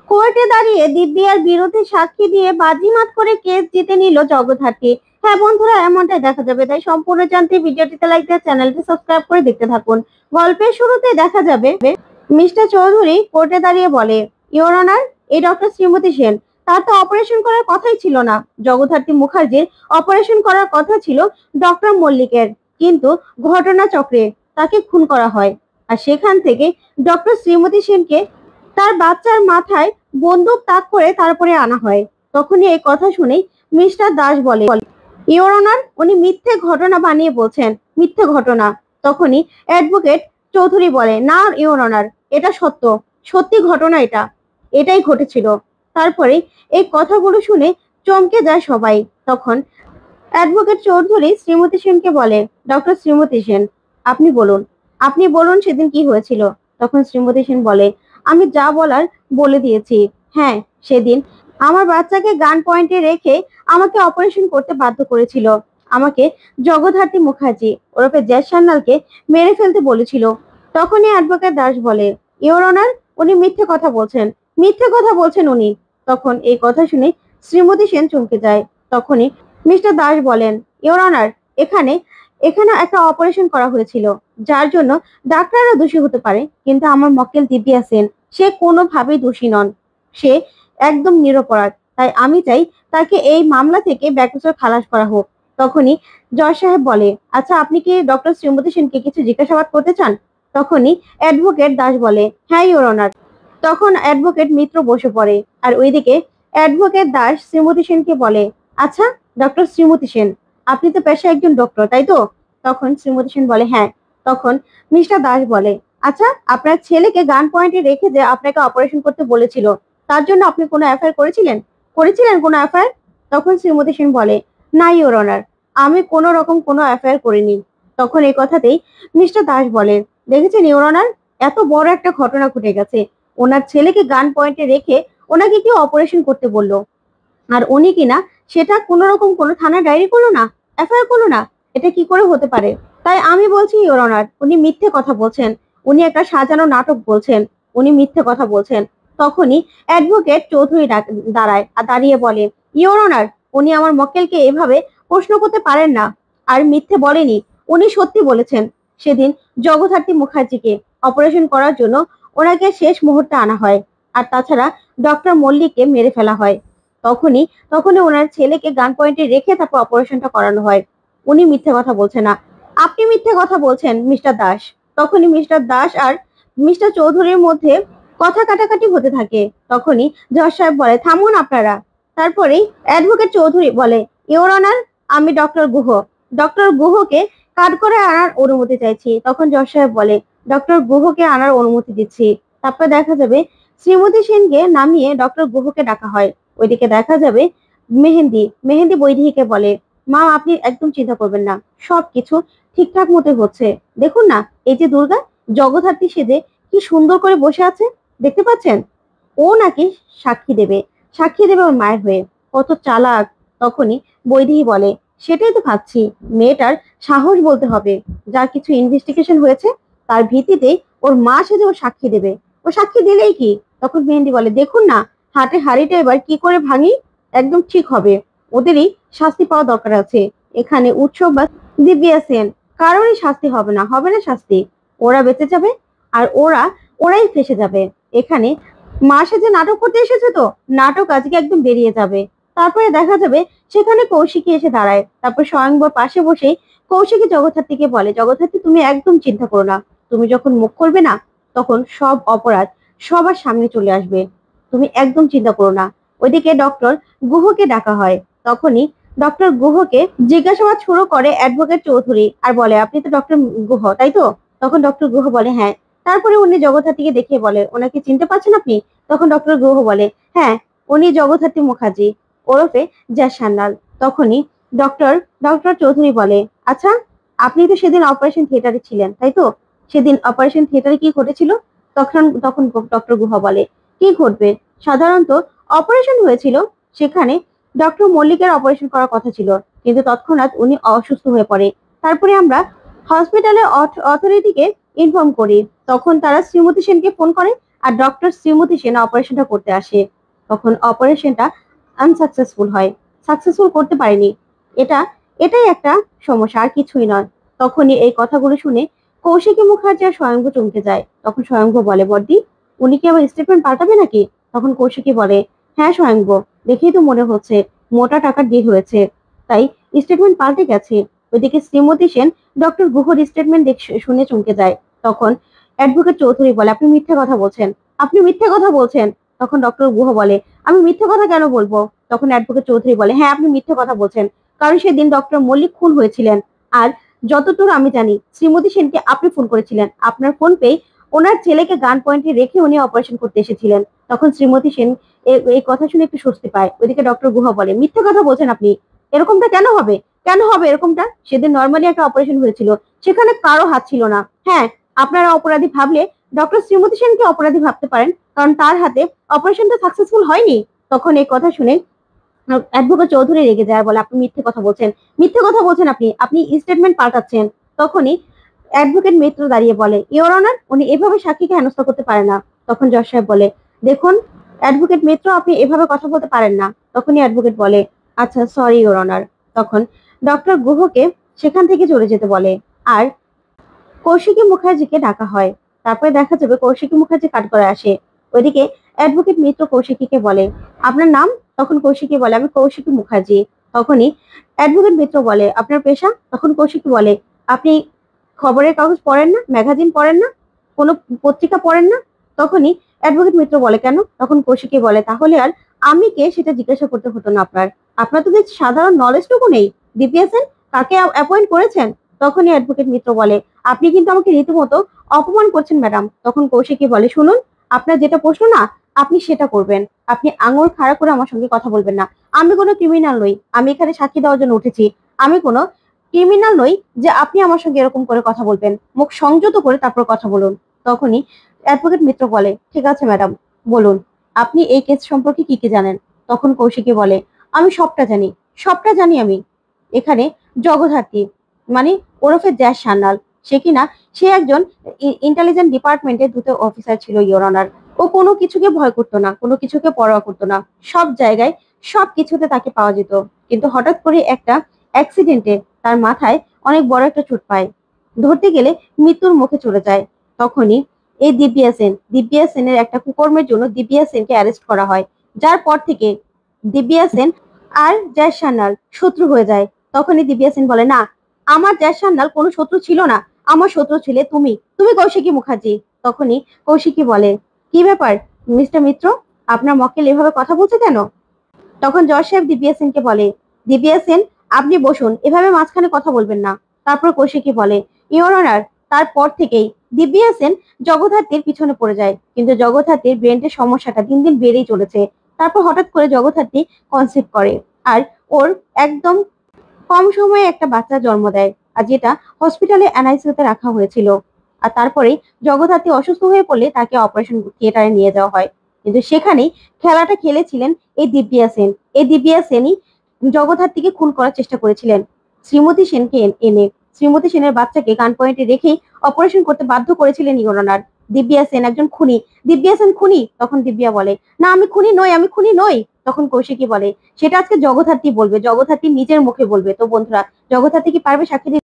কোর্টে দাঁড়িয়ে দিব্যার বিরুদ্ধে সাক্ষী দিয়ে বাজিমাত করে কেস জিতে নিল জগদ্ধাত্রী। হ্যাঁ বন্ধুরা, এমনটাই দেখা যাবে, তাই সম্পূর্ণ জানতে ভিডিওটিতে লাইক দিয়ে চ্যানেলটি সাবস্ক্রাইব করে দেখতে থাকুন। গল্পের শুরুতে দেখা যাবে মিস্টার চৌধুরী কোর্টে দাঁড়িয়ে বলে, ইওর অনার, এই ডক্টর শ্রীমতী সেন, তার তো অপারেশন করার কথাই ছিল না। জগদ্ধাত্রী মুখার্জির অপারেশন করার কথা ছিল ডক্টর মল্লিকের, কিন্তু ঘটনাচক্রে তাকে খুন করা হয়। আর সেখান থেকে ডক্টর শ্রীমতী সেনকে তার বাচ্চার মাথায় বন্দুক তাক করে তারপরে আনা হয়। তখনই এই কথা শুনেই মিস্টার দাস বলে, ইওর অনার, উনি মিথ্যে ঘটনা বানিয়ে বলছেন, মিথ্যে ঘটনা। তখনই অ্যাডভোকেট চৌধুরী বলে, না ইওর অনার, এটা সত্য, সত্যি ঘটনা, এটাই ঘটেছিল। তারপরে এই কথাগুলো শুনে চমকে যায় সবাই। তখন অ্যাডভোকেট চৌধুরী শ্রীমতী সেনকে বলে, ডক্টর শ্রীমতী সেন, আপনি বলুন, আপনি বলুন সেদিন কি হয়েছিল। তখন শ্রীমতী সেন বলে, আমি যা বলার বলে দিয়েছি। হ্যাঁ, সেদিন আমার বাচ্চাকে গান পয়েন্টে রেখে আমাকে অপারেশন করতে বাধ্য করেছিল। আমাকে জগদ্ধাত্রী মুখার্জি ওরফে জ্যাজ সান্যালকে মেরে ফেলতে বলেছিল। তখনই অ্যাডভোকেট দাস বলে, ইওর অনার, উনি মিথ্যে কথা বলছেন, মিথ্যে কথা বলছেন উনি। তখন এই কথা শুনে শ্রীমতী সেন চমকে যায়। তখনই মিস্টার দাস বলেন, ইওর অনার, এখানে এখানে একটা অপারেশন করা হয়েছিল, যার জন্য ডাক্তাররা দোষী হতে পারে, কিন্তু আমার মক্কেল দিব্যা সেন, সে কোনোভাবেই দোষী নন, সে একদম নিরপরাধ। তাই আমি চাই তাকে এই মামলা থেকে বেকসুর খালাস করা হোক। তখনই জজ সাহেব বলে, আচ্ছা, আপনি কি ডক্টর শ্রীমতী সেনকে কিছু জিজ্ঞাসাবাদ করতে চান? তখনই অ্যাডভোকেট দাস বলে, হ্যাঁ ইওর অনার। তখন অ্যাডভোকেট মিত্র বসে পড়ে। আর ওইদিকে অ্যাডভোকেট দাস শ্রীমতী সেনকে বলে, আচ্ছা ডক্টর শ্রীমতী সেন, আপনি তো পেশায় একজন ডক্টর, তাই তো? তখন শ্রীমতী সেন বলে, হ্যাঁ। তখন মিস্টার দাস বলে, আচ্ছা, আপনার ছেলেকে গান পয়েন্টে রেখে যে আপনাকে অপারেশন করতে বলেছিল, তার জন্য আপনি কোনো এফআইআর করেছিলেন? করেছিলেন কোনো এফআইআর? তখন শ্রীমতী সেন বলে, না ইওর অনার, আমি কোনো রকম কোনো এফআইআর করিনি। তখন এই কথাতেই মিস্টার দাস বলে, দেখেছেন ইওর অনার, এত বড় একটা ঘটনা ঘটে গেছে, ওনার ছেলেকে গান পয়েন্টে রেখে ওনাকে কেউ অপারেশন করতে বললো, আর উনি কিনা সেটা কোনো রকম কোনো থানায় ডায়েরি করলো না, এফআইআর করলো না। এটা কি করে হতে পারে? তাই আমি বলছি ইওর অনার, উনি মিথ্যে কথা বলছেন, উনি একটা সাজানো নাটক বলছেন, উনি মিথ্যে কথা বলছেন। তখনই অ্যাডভোকেট চৌধুরী দাঁড়ায় আর দাঁড়িয়ে বলে, ইওর অনার, উনি আমার মক্কেলকে এভাবে প্রশ্ন করতে পারেন না, আর মিথ্যে বলেনি, উনি সত্যি বলেছেন। সেদিন জগদ্ধাত্রী মুখার্জিকে অপারেশন করার জন্য ওনাকে শেষ মুহূর্তে আনা হয়, আর তাছাড়া ডক্টর মল্লিককে মেরে ফেলা হয়। তখনই তখনই ওনার ছেলেকে গান পয়েন্টে রেখে তারপর অপারেশনটা করানো হয়। উনি মিথ্যে কথা বলছেন না, আপনি মিথ্যে কথা বলছেন মিস্টার দাস। তখনই মিস্টার দাস আর মিস্টার চৌধুরীর মধ্যে কথা কাটাকাটি হতে থাকে। তখনই জজ সাহেব বলে, থামুন আপনারা। তারপরেই অ্যাডভোকেট চৌধুরী বলে, ইওর অনার, আমি ডক্টর গুহকে কাঠগড়ায় আনার অনুমতি চাইছি। তখন জজ সাহেব বলে, ডক্টর গুহকে আনার অনুমতি দিচ্ছি। তারপর দেখা যাবে শ্রীমতী সেনকে নামিয়ে ডক্টর গুহকে ডাকা হয়। ওইদিকে দেখা যাবে মেহেন্দি মেহেন্দি বৈদেহীকে বলে, মা, আপনি একদম চিন্তা করবেন না, সবকিছু ঠিকঠাক মতো হচ্ছে। দেখুন না, এই যে দুর্গা জগদ্ধাত্রী সেজে কি সুন্দর করে বসে আছে, দেখতে পাচ্ছেন? ও নাকি সাক্ষী দেবে, সাক্ষী দেবে ওর মায়ের হয়ে, কত চালাক। তখনই বৈদেহী বলে, সেটাই তো ভাবছি, মেয়েটার সাহস বলতে হবে, যা কিছু ইনভেস্টিগেশন হয়েছে তার ভিত্তিতেই ওর মা সেজে ও সাক্ষী দেবে। ও সাক্ষী দিলেই কি? তখন মেহেন্দি বলে, দেখুন না, হাটে হাড়িটা এবার কি করে ভাঙি, একদম ঠিক হবে। ওদেরই শাস্তি পাওয়া দরকার আছে। এখানে উৎসব বা দিব্যা সেন, কারোরই শাস্তি হবে না, হবে না শাস্তি। ওরা বেঁচে যাবে, আর ওরাই ফেসে যাবে। এখানে মা সেজে নাটক করতে এসেছে, তো নাটক আজকে একদম বেরিয়ে যাবে। তারপরে দেখা যাবে সেখানে কৌশিকী এসে দাঁড়ায়। তারপর স্বয়ংবর পাশে বসেই কৌশিকী জগদ্ধাত্রীকে বলে, জগদ্ধাত্রী, তুমি একদম চিন্তা করো না, তুমি যখন মুখ করবে না, তখন সব অপরাধ সবার সামনে চলে আসবে, তুমি একদম চিন্তা করো না। ওইদিকে ডক্টর গুহকে ডাকা হয়। তখনই ডক্টর গুহকে জিজ্ঞাসাবাদ শুরু করে অ্যাডভোকেট চৌধুরী আর বলে, আপনি তো ডক্টর গুহ, তাই তো? তখন ডক্টর গুহ বলে, হ্যাঁ। তারপরে উনি জগদ্ধাত্রীকে দেখিয়ে বলে, ওনাকে চিনতে পারছেন আপনি? তখন ডক্টর গুহ বলে, হ্যাঁ, উনি জগদ্ধাত্রী মুখার্জি ওরফে জ্যাজ সান্যাল। তখনই ডক্টর ডক্টর চৌধুরী বলে, আচ্ছা, আপনি তো সেদিন অপারেশন থিয়েটারে ছিলেন, তাই তো? সেদিন অপারেশন থিয়েটারে কি ঘটেছিল? তখন তখন ডক্টর গুহা বলে, কি ঘটবে, সাধারণত অপারেশন হয়েছিল, সেখানে ডক্টর মল্লিকের অপারেশন করার কথা ছিল, কিন্তু তৎক্ষণাৎ উনি অসুস্থ হয়ে পড়ে। তারপরে আমরা হসপিটালের অথরিটিকে ইনফর্ম করি, তখন তারা শ্রীমতী সেনকে ফোন করে আর ডক্টর শ্রীমতী সেন অপারেশনটা করতে আসে। তখন অপারেশনটা আনসাকসেসফুল হয়, সাকসেসফুল করতে পারেনি। এটা এটাই একটা সমস্যা, আর কিছুই নয়। তখনই এই কথাগুলো শুনে কৌশিকী মুখার্জি আর স্বয়ংভু চমকে যায়। তখন স্বয়ংভু বলে, বড়দি উনি কি আবার স্টেটমেন্ট পাল্টাবে নাকি? তখন কৌশিকী বলে, হ্যাঁ স্বয়ংভু, দেখেই তো মনে হচ্ছে মোটা টাকার ডিল হয়েছে, তাই স্টেটমেন্ট পাল্টে গেছে। ওইদিকে শ্রীমতী সেন ডক্টর গুহর স্টেটমেন্ট শুনে চমকে যায়। তখন অ্যাডভোকেট চৌধুরী বলে, আপনি মিথ্যে কথা বলছেন, আপনি মিথ্যে কথা বলছেন। তখন ডক্টর গুহ বলে, আমি মিথ্যে কথা কেন বলবো? তখন অ্যাডভোকেট চৌধুরী বলে, হ্যাঁ আপনি মিথ্যে কথা বলছেন, কারণ সেদিন ডক্টর মল্লিক খুন হয়েছিলেন। আর যতদূর আমি জানি শ্রীমতী সেনকে আপনি ফোন করেছিলেন, আপনার ফোন পেয়ে ওনার ছেলেকে গান পয়েন্টে রেখে উনি অপারেশন করতে এসেছিলেন। তখন শ্রীমতী সেন এই কথা শুনে একটু স্বস্তি পায়। ওইদিকে ডক্টর গুহা বলে, মিথ্যে কথা বলছেন আপনি, এরকমটা কেন হবে? কেন হবে এরকমটা? সেদিন নর্মালি একটা অপারেশন হয়েছিল, সেখানে কারো হাত ছিল না। হ্যাঁ, আপনারা অপরাধী ভাবলে ডক্টর শ্রীমতী সেনকে অপরাধী ভাবতে পারেন, কারণ তার হাতে অপারেশনটা সাকসেসফুল হয়নি। তখন এই কথা শুনে অ্যাডভোকেট চৌধুরী রেগে যায়, বলে আপনি মিথ্যে কথা বলছেন, মিথ্যে কথা বলছেন, আপনি স্টেটমেন্ট পাল্টাচ্ছেন। তখনই অ্যাডভোকেট মিত্র দাঁড়িয়ে বলে, ইওর অনার, উনি এভাবে সাক্ষীকে হেনস্থা করতে পারে না। তখন জজ সাহেব বলে, দেখুন অ্যাডভোকেট মিত্র, আপনি এভাবে কথা বলতে পারেন না। তখনই অ্যাডভোকেট বলে, আচ্ছা সরি ইওর অনার। তখন ডক্টর গুহকে সেখান থেকে চলে যেতে বলে। আর কৌশিকী মুখার্জিকে ডাকা হয়। তারপরে দেখা যাবে কৌশিকী মুখার্জি কাঠগড়ায় আসে। ওইদিকে অ্যাডভোকেট মিত্র কৌশিকীকে বলে, আপনার নাম? তখন কৌশিকী বলে, আমি কৌশিকী মুখার্জি। তখনই অ্যাডভোকেট মিত্র বলে, আপনার পেশা? তখন কৌশিকী বলে, আপনি খবরের কাগজ পড়েন না, ম্যাগাজিন পড়েন না, কোনো পত্রিকা পড়েন না? তখনই অ্যাডভোকেট মিত্র বলে, কেন? তখন কৌশিকী বলে, তাহলে আর আমি কে সেটা জিজ্ঞাসা করতে হতো না আপনার, আপনার তো দেখছি সাধারণ নলেজটুকু নেই। ডিপিএসএন কাকে অ্যাপয়েন্ট করেছেন? তখনই অ্যাডভোকেট মিত্র বলে, আপনি কিন্তু আমাকে রীতিমতো অপমান করছেন ম্যাডাম। তখন কৌশিকী বলে, শুনুন, আপনার যেটা প্রশ্ন না, আপনি সেটা করবেন, আপনি আঙুল খাড়া করে আমার সঙ্গে কথা বলবেন না। আমি কোনো ক্রিমিনাল নই, আমি এখানে সাক্ষী দেওয়ার জন্য উঠেছি। আমি কোনো ক্রিমিনাল নই যে আপনি আমার সঙ্গে এরকম করে কথা বলবেন। মুখ সংযত করে তারপর কথা বলুন। তখনই অ্যাডভোকেট মিত্র বলে, ঠিক আছে ম্যাডাম, বলুন আপনি এই কেস সম্পর্কে কি কি জানেন? তখন কৌশিকী বলে, আমি সবটা জানি, সবটা জানি আমি। এখানে জগদ্ধাত্রী মানে ওরফে জ্যাস সান্যাল, সে একজন ইন্টেলিজেন্ট ডিপার্টমেন্টের দ্রুত অফিসার ছিল ইওর অনার। ও কোনো কিছুকে ভয় করতো না, কোনো কিছুকে পরোয়া করতো না, সব জায়গায় সব কিছুতে তাকে পাওয়া যেত। কিন্তু হঠাৎ করে একটা অ্যাক্সিডেন্টে তার মাথায় অনেক বড় একটা চোট পায়, ধরতে গেলে মৃত্যুর মুখে চলে যায়। তখনই এই দিব্যা সেনের একটা কুকর্মের জন্য দিব্যা সেনকে অ্যারেস্ট করা হয়, যার পর থেকে দিব্যা সেন আর জ্যাস সান্যাল শত্রু হয়ে যায়। তখনই দিব্যা সেন বলে, না, আমার জ্যাস সান্যাল কোনো শত্রু ছিল না, আমার শত্রু ছিলে তুমি, তুমি কৌশিকী মুখার্জি। তখনই কৌশিকী বলে, কি ব্যাপার মিস্টার মিত্র, আপনার মক্কেল এভাবে কথা বলছে কেন? তখন জজ সাহেব দিব্যা সেনকে বলে, দিব্যা সেন আপনি বসুন, এভাবে মাঝখানে কথা বলবেন না। তারপর কৌশিকী বলে, ইওর অনার, তারপর থেকেই দিব্যা সেন জগদ্ধাত্রীর পিছনে পড়ে যায়, কিন্তু জগদ্ধাত্রীর ব্রেনের সমস্যাটা দিন দিন বেড়েই চলেছে। তারপর হঠাৎ করে জগদ্ধাত্রী কনসিভ করে, আর ওর একদম কম সময়ে একটা বাচ্চা জন্ম দেয়, আর যেটা হসপিটালে এনআইসিইউতে রাখা হয়েছিল। আর তারপরে জগদ্ধাত্রী অসুস্থ হয়ে পড়লে তাকে অপারেশন থিয়েটারে নিয়ে যাওয়া হয়। কিন্তু সেখানেই খেলাটা খেলেছিলেন এই দিব্যা সেন। এই দিব্যা সেনই জগদ্ধাত্রীকে খুন করার চেষ্টা করেছিলেন শ্রীমতী সেনকে এনে। শ্রীমতী সেনের বাচ্চাকে গান পয়েন্টে রেখেই অপারেশন করতে বাধ্য করেছিলেন ইওর অনার। দিব্যা সেন একজন খুনি, দিব্যা সেন খুনি। তখন দিব্যা বলে, না আমি খুনি নই, আমি খুনি নই। তখন কৌশিকী বলে, সেটা আজকে জগদ্ধাত্রী বলবে, জগদ্ধাত্রী নিজের মুখে বলবে। তো বন্ধুরা, জগদ্ধাত্রী কি পারবে সাক্ষী দিতে?